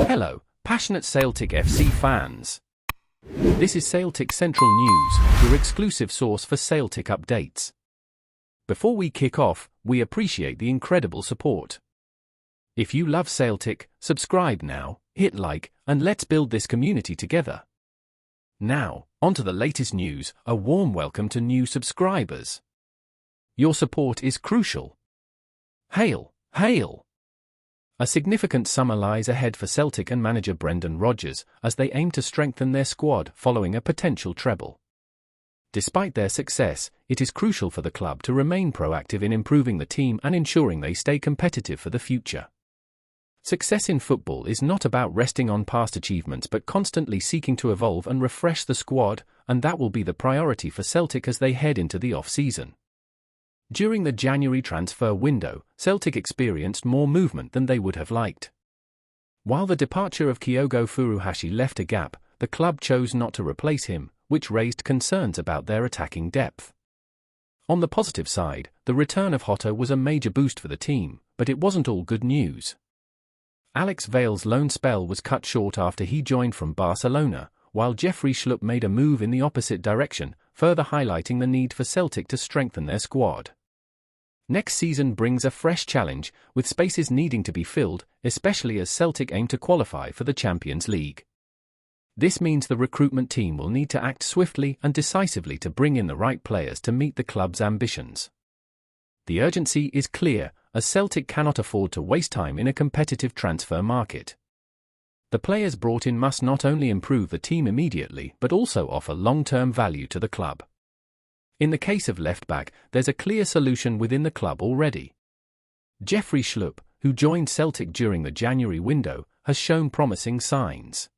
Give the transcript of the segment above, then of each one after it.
Hello, passionate Celtic FC fans. This is Celtic Central News, your exclusive source for Celtic updates. Before we kick off, we appreciate the incredible support. If you love Celtic, subscribe now, hit like, and let's build this community together. Now, onto the latest news. A warm welcome to new subscribers. Your support is crucial. Hail, hail! A significant summer lies ahead for Celtic and manager Brendan Rodgers as they aim to strengthen their squad following a potential treble. Despite their success, it is crucial for the club to remain proactive in improving the team and ensuring they stay competitive for the future. Success in football is not about resting on past achievements but constantly seeking to evolve and refresh the squad, and that will be the priority for Celtic as they head into the off-season. During the January transfer window, Celtic experienced more movement than they would have liked. While the departure of Kyogo Furuhashi left a gap, the club chose not to replace him, which raised concerns about their attacking depth. On the positive side, the return of Hotta was a major boost for the team, but it wasn't all good news. Alex Vale's loan spell was cut short after he joined from Barcelona, while Jeffrey Schlupp made a move in the opposite direction, further highlighting the need for Celtic to strengthen their squad. Next season brings a fresh challenge, with spaces needing to be filled, especially as Celtic aim to qualify for the Champions League. This means the recruitment team will need to act swiftly and decisively to bring in the right players to meet the club's ambitions. The urgency is clear, as Celtic cannot afford to waste time in a competitive transfer market. The players brought in must not only improve the team immediately but also offer long-term value to the club. In the case of left-back, there's a clear solution within the club already. Jeffrey Schlupp, who joined Celtic during the January window, has shown promising signs.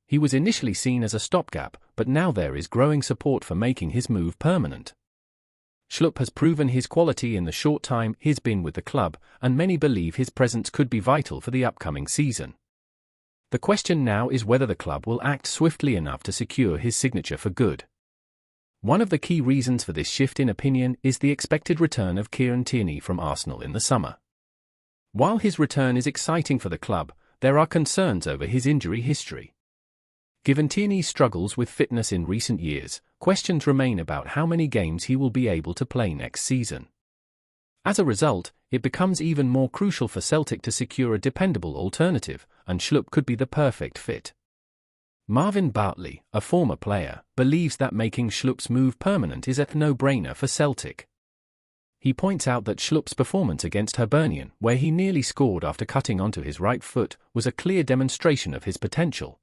He was initially seen as a stopgap, but now there is growing support for making his move permanent. Schlupp has proven his quality in the short time he's been with the club, and many believe his presence could be vital for the upcoming season. The question now is whether the club will act swiftly enough to secure his signature for good. One of the key reasons for this shift in opinion is the expected return of Kieran Tierney from Arsenal in the summer. While his return is exciting for the club, there are concerns over his injury history. Given Tierney's struggles with fitness in recent years, questions remain about how many games he will be able to play next season. As a result, it becomes even more crucial for Celtic to secure a dependable alternative, and Schlupp could be the perfect fit. Marvin Bartley, a former player, believes that making Schlupp's move permanent is a no-brainer for Celtic. He points out that Schlupp's performance against Hibernian, where he nearly scored after cutting onto his right foot, was a clear demonstration of his potential.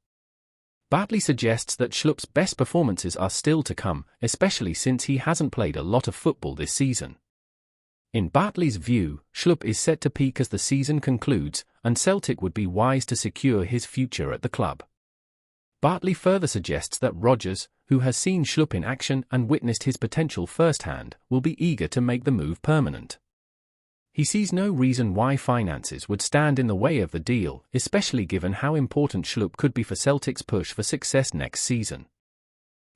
Bartley suggests that Schlupp's best performances are still to come, especially since he hasn't played a lot of football this season. In Bartley's view, Schlupp is set to peak as the season concludes, and Celtic would be wise to secure his future at the club. Bartley further suggests that Rodgers, who has seen Schlupp in action and witnessed his potential firsthand, will be eager to make the move permanent. He sees no reason why finances would stand in the way of the deal, especially given how important Schlupp could be for Celtic's push for success next season.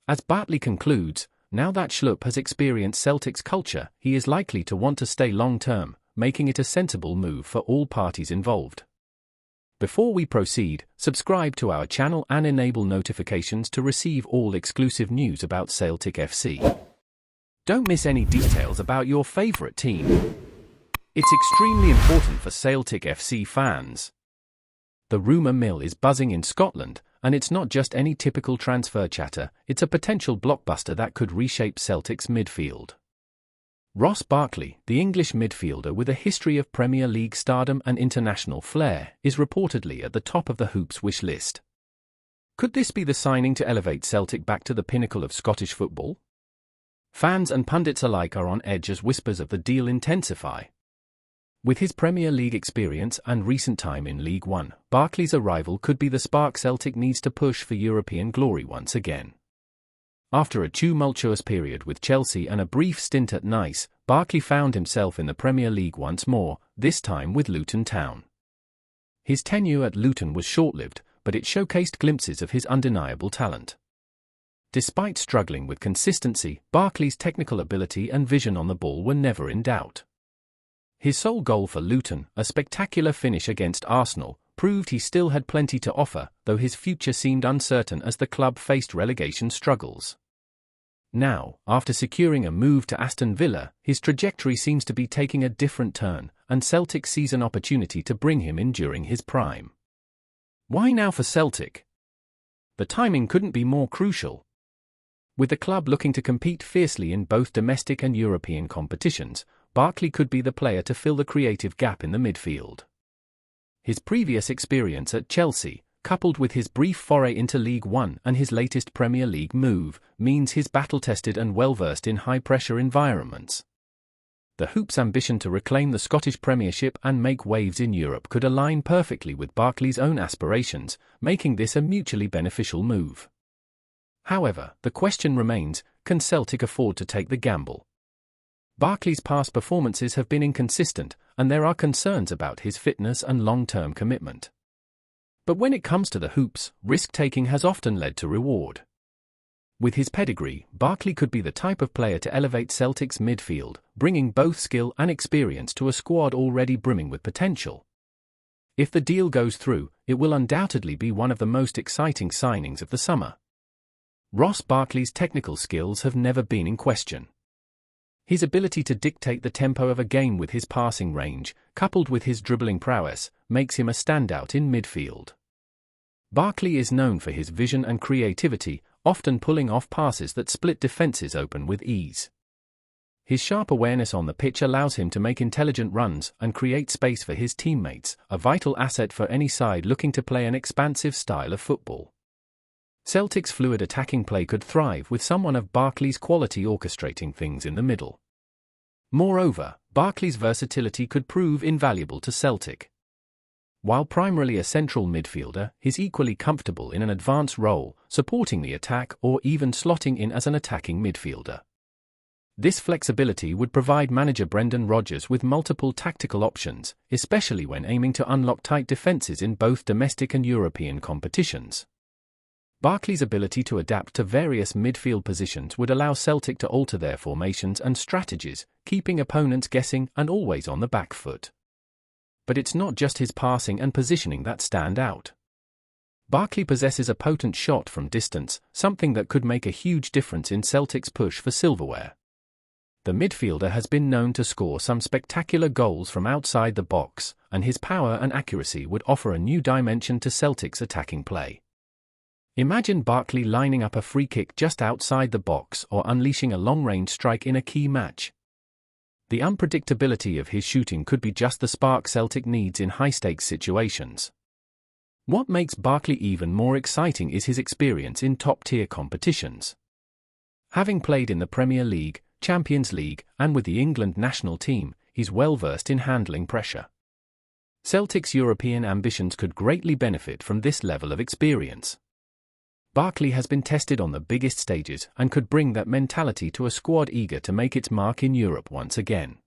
As Bartley concludes, now that Schlupp has experienced Celtic's culture, he is likely to want to stay long-term, making it a sensible move for all parties involved. Before we proceed, subscribe to our channel and enable notifications to receive all exclusive news about Celtic FC. Don't miss any details about your favorite team. It's extremely important for Celtic FC fans. The rumour mill is buzzing in Scotland, and it's not just any typical transfer chatter, it's a potential blockbuster that could reshape Celtic's midfield. Ross Barkley, the English midfielder with a history of Premier League stardom and international flair, is reportedly at the top of the Hoops wish list. Could this be the signing to elevate Celtic back to the pinnacle of Scottish football? Fans and pundits alike are on edge as whispers of the deal intensify. With his Premier League experience and recent time in League One, Barkley's arrival could be the spark Celtic needs to push for European glory once again. After a tumultuous period with Chelsea and a brief stint at Nice, Barkley found himself in the Premier League once more, this time with Luton Town. His tenure at Luton was short-lived, but it showcased glimpses of his undeniable talent. Despite struggling with consistency, Barkley's technical ability and vision on the ball were never in doubt. His sole goal for Luton, a spectacular finish against Arsenal, proved he still had plenty to offer, though his future seemed uncertain as the club faced relegation struggles. Now, after securing a move to Aston Villa, his trajectory seems to be taking a different turn, and Celtic sees an opportunity to bring him in during his prime. Why now for Celtic? The timing couldn't be more crucial. With the club looking to compete fiercely in both domestic and European competitions, Barkley could be the player to fill the creative gap in the midfield. His previous experience at Chelsea, coupled with his brief foray into League One and his latest Premier League move, means he's battle-tested and well-versed in high-pressure environments. The Hoops' ambition to reclaim the Scottish Premiership and make waves in Europe could align perfectly with Barkley's own aspirations, making this a mutually beneficial move. However, the question remains, can Celtic afford to take the gamble? Barkley's past performances have been inconsistent, and there are concerns about his fitness and long-term commitment. But when it comes to the Hoops, risk-taking has often led to reward. With his pedigree, Barkley could be the type of player to elevate Celtic's midfield, bringing both skill and experience to a squad already brimming with potential. If the deal goes through, it will undoubtedly be one of the most exciting signings of the summer. Ross Barkley's technical skills have never been in question. His ability to dictate the tempo of a game with his passing range, coupled with his dribbling prowess, makes him a standout in midfield. Barkley is known for his vision and creativity, often pulling off passes that split defenses open with ease. His sharp awareness on the pitch allows him to make intelligent runs and create space for his teammates, a vital asset for any side looking to play an expansive style of football. Celtic's fluid attacking play could thrive with someone of Barkley's quality orchestrating things in the middle. Moreover, Barkley's versatility could prove invaluable to Celtic. While primarily a central midfielder, he's equally comfortable in an advanced role, supporting the attack or even slotting in as an attacking midfielder. This flexibility would provide manager Brendan Rodgers with multiple tactical options, especially when aiming to unlock tight defenses in both domestic and European competitions. Barkley's ability to adapt to various midfield positions would allow Celtic to alter their formations and strategies, keeping opponents guessing and always on the back foot. But it's not just his passing and positioning that stand out. Barkley possesses a potent shot from distance, something that could make a huge difference in Celtic's push for silverware. The midfielder has been known to score some spectacular goals from outside the box, and his power and accuracy would offer a new dimension to Celtic's attacking play. Imagine Barkley lining up a free kick just outside the box or unleashing a long-range strike in a key match. The unpredictability of his shooting could be just the spark Celtic needs in high-stakes situations. What makes Barkley even more exciting is his experience in top-tier competitions. Having played in the Premier League, Champions League, and with the England national team, he's well-versed in handling pressure. Celtic's European ambitions could greatly benefit from this level of experience. Barkley has been tested on the biggest stages and could bring that mentality to a squad eager to make its mark in Europe once again.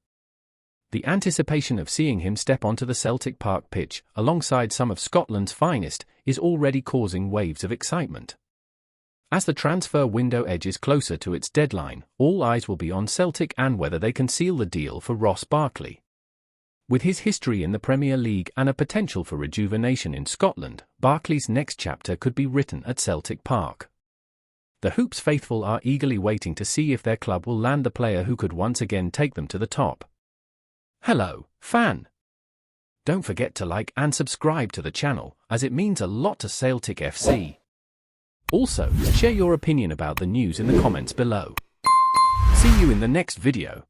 The anticipation of seeing him step onto the Celtic Park pitch, alongside some of Scotland's finest, is already causing waves of excitement. As the transfer window edges closer to its deadline, all eyes will be on Celtic and whether they can seal the deal for Ross Barkley. With his history in the Premier League and a potential for rejuvenation in Scotland, Barkley's next chapter could be written at Celtic Park. The Hoops faithful are eagerly waiting to see if their club will land the player who could once again take them to the top. Hello, fan! Don't forget to like and subscribe to the channel, as it means a lot to Celtic FC. Also, share your opinion about the news in the comments below. See you in the next video.